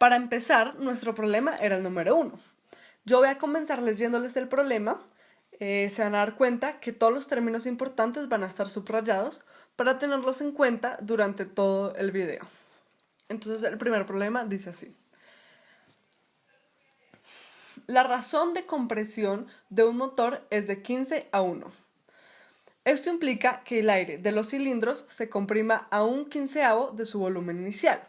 Para empezar, nuestro problema era el número 1. Yo voy a comenzar leyéndoles el problema. Se van a dar cuenta que todos los términos importantes van a estar subrayados para tenerlos en cuenta durante todo el video. Entonces, el primer problema dice así. La razón de compresión de un motor es de 15 a 1. Esto implica que el aire de los cilindros se comprima a 1/15 de su volumen inicial.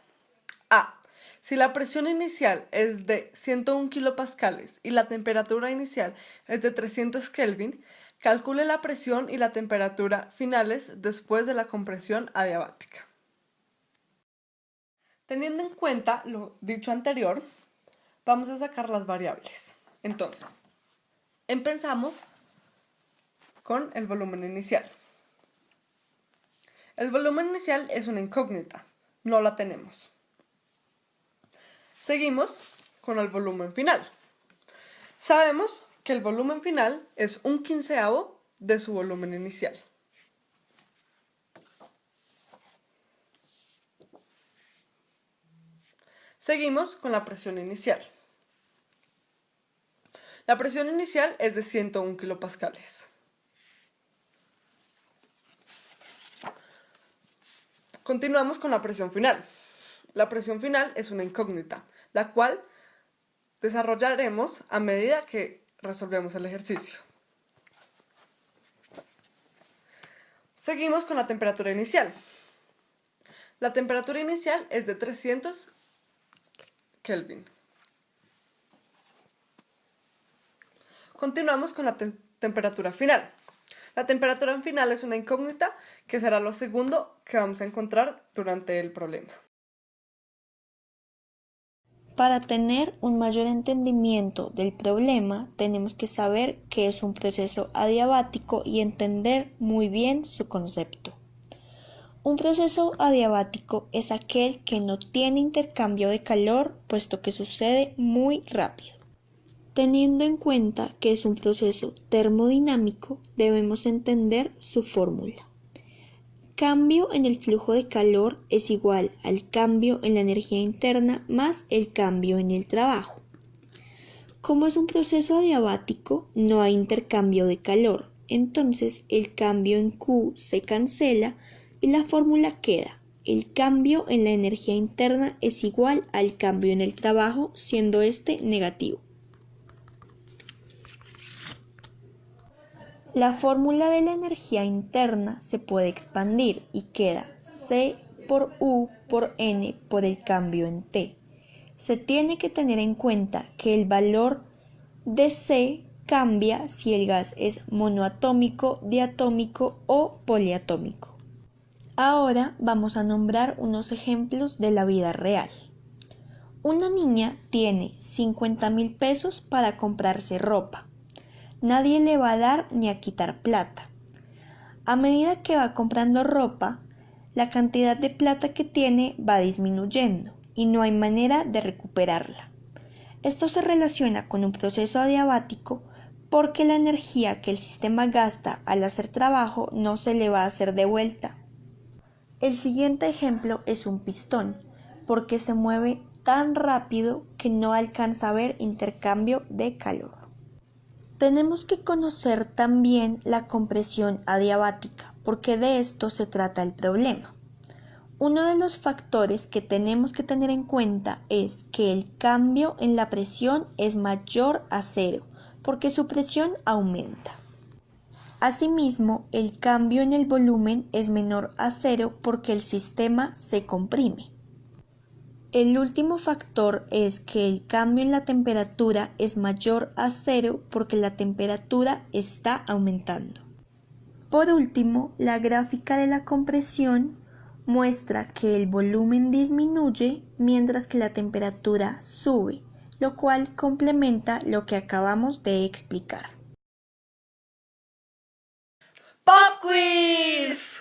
A. Si la presión inicial es de 101 kilopascales y la temperatura inicial es de 300 Kelvin, calcule la presión y la temperatura finales después de la compresión adiabática. Teniendo en cuenta lo dicho anterior, vamos a sacar las variables. Entonces, empezamos con el volumen inicial. El volumen inicial es una incógnita, no la tenemos. Seguimos con el volumen final. Sabemos que el volumen final es 1/15 de su volumen inicial. Seguimos con la presión inicial. La presión inicial es de 101 kilopascales. Continuamos con la presión final. La presión final es una incógnita, la cual desarrollaremos a medida que resolvemos el ejercicio. Seguimos con la temperatura inicial. La temperatura inicial es de 300 Kelvin. Continuamos con la temperatura final. La temperatura final es una incógnita que será lo segundo que vamos a encontrar durante el problema. Para tener un mayor entendimiento del problema, tenemos que saber qué es un proceso adiabático y entender muy bien su concepto. Un proceso adiabático es aquel que no tiene intercambio de calor, puesto que sucede muy rápido. Teniendo en cuenta que es un proceso termodinámico, debemos entender su fórmula. Cambio en el flujo de calor es igual al cambio en la energía interna más el cambio en el trabajo. Como es un proceso adiabático, no hay intercambio de calor, entonces el cambio en Q se cancela y la fórmula queda: el cambio en la energía interna es igual al cambio en el trabajo, siendo este negativo. La fórmula de la energía interna se puede expandir y queda C por U por N por el cambio en T. Se tiene que tener en cuenta que el valor de C cambia si el gas es monoatómico, diatómico o poliatómico. Ahora vamos a nombrar unos ejemplos de la vida real. Una niña tiene 50.000 pesos para comprarse ropa. Nadie le va a dar ni a quitar plata. A medida que va comprando ropa, la cantidad de plata que tiene va disminuyendo y no hay manera de recuperarla. Esto se relaciona con un proceso adiabático porque la energía que el sistema gasta al hacer trabajo no se le va a hacer de vuelta. El siguiente ejemplo es un pistón, porque se mueve tan rápido que no alcanza a haber intercambio de calor. Tenemos que conocer también la compresión adiabática, porque de esto se trata el problema. Uno de los factores que tenemos que tener en cuenta es que el cambio en la presión es mayor a 0, porque su presión aumenta. Asimismo, el cambio en el volumen es menor a 0 porque el sistema se comprime. El último factor es que el cambio en la temperatura es mayor a 0 porque la temperatura está aumentando. Por último, la gráfica de la compresión muestra que el volumen disminuye mientras que la temperatura sube, lo cual complementa lo que acabamos de explicar. ¡Pop Quiz!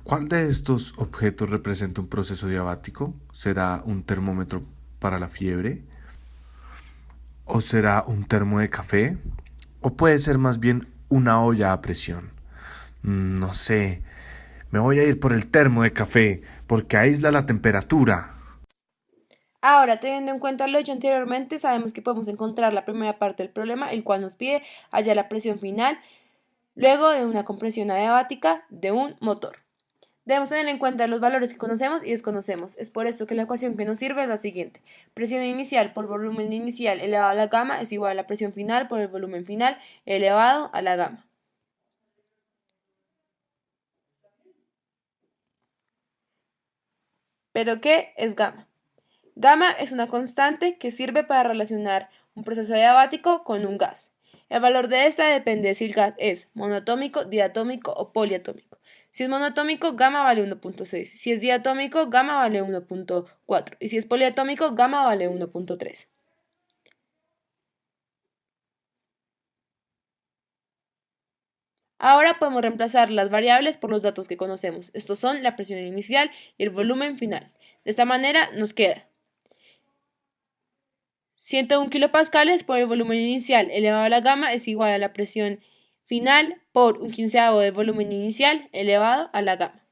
¿Cuál de estos objetos representa un proceso diabático? ¿Será un termómetro para la fiebre? ¿O será un termo de café? ¿O puede ser más bien una olla a presión? No sé, me voy a ir por el termo de café porque aísla la temperatura. Ahora, teniendo en cuenta lo hecho anteriormente, sabemos que podemos encontrar la primera parte del problema, el cual nos pide hallar la presión final luego de una compresión adiabática de un motor. Debemos tener en cuenta los valores que conocemos y desconocemos. Es por esto que la ecuación que nos sirve es la siguiente. Presión inicial por volumen inicial elevado a la gamma es igual a la presión final por el volumen final elevado a la gamma. ¿Pero qué es gamma? Gamma es una constante que sirve para relacionar un proceso adiabático con un gas. El valor de esta depende de si el gas es monoatómico, diatómico o poliatómico. Si es monoatómico, gamma vale 1.6. Si es diatómico, gamma vale 1.4. Y si es poliatómico, gamma vale 1.3. Ahora podemos reemplazar las variables por los datos que conocemos. Estos son la presión inicial y el volumen final. De esta manera nos queda 101 kilopascales por el volumen inicial elevado a la gamma es igual a la presión final por un quinceavo del volumen inicial elevado a la gamma.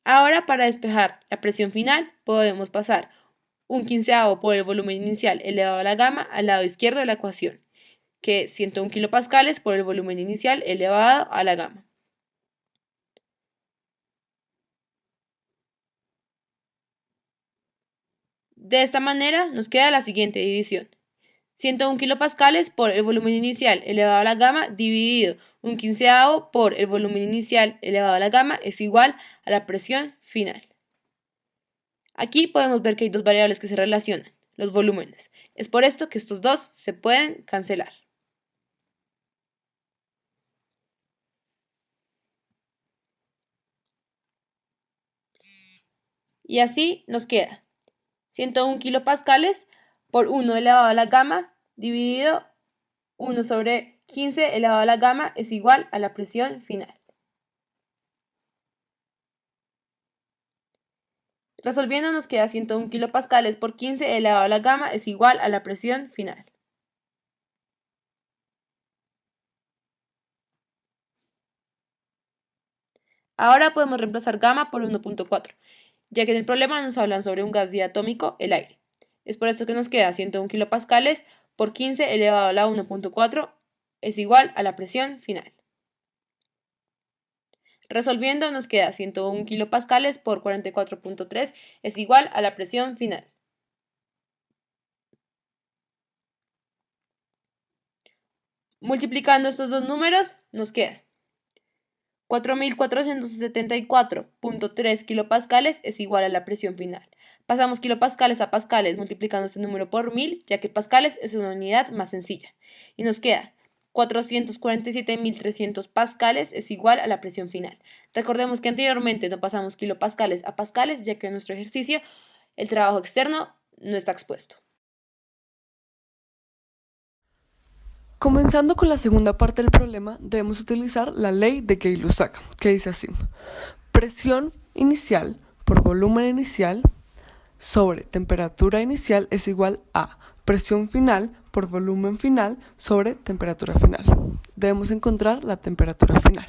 Ahora, para despejar la presión final, podemos pasar un quinceavo por el volumen inicial elevado a la gamma al lado izquierdo de la ecuación, que es 101 kilopascales por el volumen inicial elevado a la gamma. De esta manera nos queda la siguiente división. 101 kilopascales por el volumen inicial elevado a la gamma dividido un quinceavo por el volumen inicial elevado a la gamma es igual a la presión final. Aquí podemos ver que hay dos variables que se relacionan, los volúmenes. Es por esto que estos dos se pueden cancelar. Y así nos queda 101 kilopascales por 1 elevado a la gamma dividido 1 sobre 15 elevado a la gamma es igual a la presión final. Resolviendo nos queda 101 kilopascales por 15 elevado a la gamma es igual a la presión final. Ahora podemos reemplazar gamma por 1.4, ya que en el problema nos hablan sobre un gas diatómico, el aire. Es por esto que nos queda 101 kilopascales por 15 elevado a la 1.4 es igual a la presión final. Resolviendo nos queda 101 kilopascales por 44.3 es igual a la presión final. Multiplicando estos dos números nos queda 4.474.3 kilopascales es igual a la presión final. Pasamos kilopascales a pascales multiplicando este número por 1000, ya que pascales es una unidad más sencilla. Y nos queda 447.300 pascales es igual a la presión final. Recordemos que anteriormente no pasamos kilopascales a pascales, ya que en nuestro ejercicio el trabajo externo no está expuesto. Comenzando con la segunda parte del problema, debemos utilizar la ley de Gay-Lussac, que dice así: presión inicial por volumen inicial sobre temperatura inicial es igual a presión final por volumen final sobre temperatura final. Debemos encontrar la temperatura final.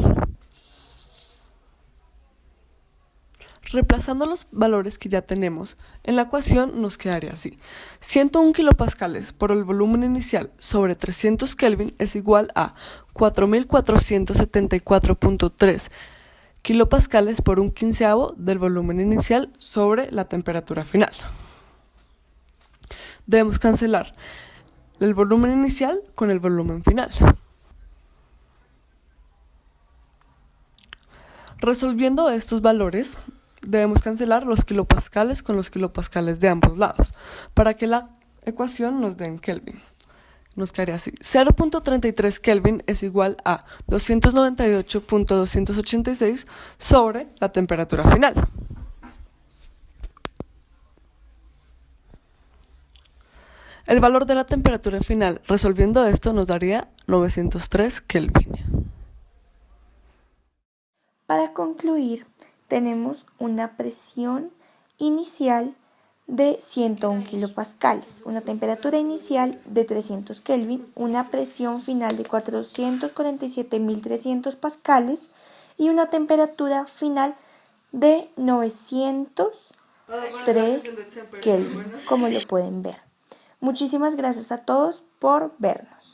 Reemplazando los valores que ya tenemos, en la ecuación nos quedaría así: 101 kilopascales por el volumen inicial sobre 300 Kelvin es igual a 4.474.3 kilopascales por un quinceavo del volumen inicial sobre la temperatura final. Debemos cancelar el volumen inicial con el volumen final. Resolviendo estos valores, debemos cancelar los kilopascales con los kilopascales de ambos lados, para que la ecuación nos dé en Kelvin. Nos quedaría así: 0.33 Kelvin es igual a 298.286 sobre la temperatura final. El valor de la temperatura final, resolviendo esto, nos daría 903 Kelvin. Para concluir, tenemos una presión inicial de 101 kilopascales, una temperatura inicial de 300 Kelvin, una presión final de 447.300 pascales y una temperatura final de 903 3 Kelvin, como lo pueden ver. Muchísimas gracias a todos por vernos.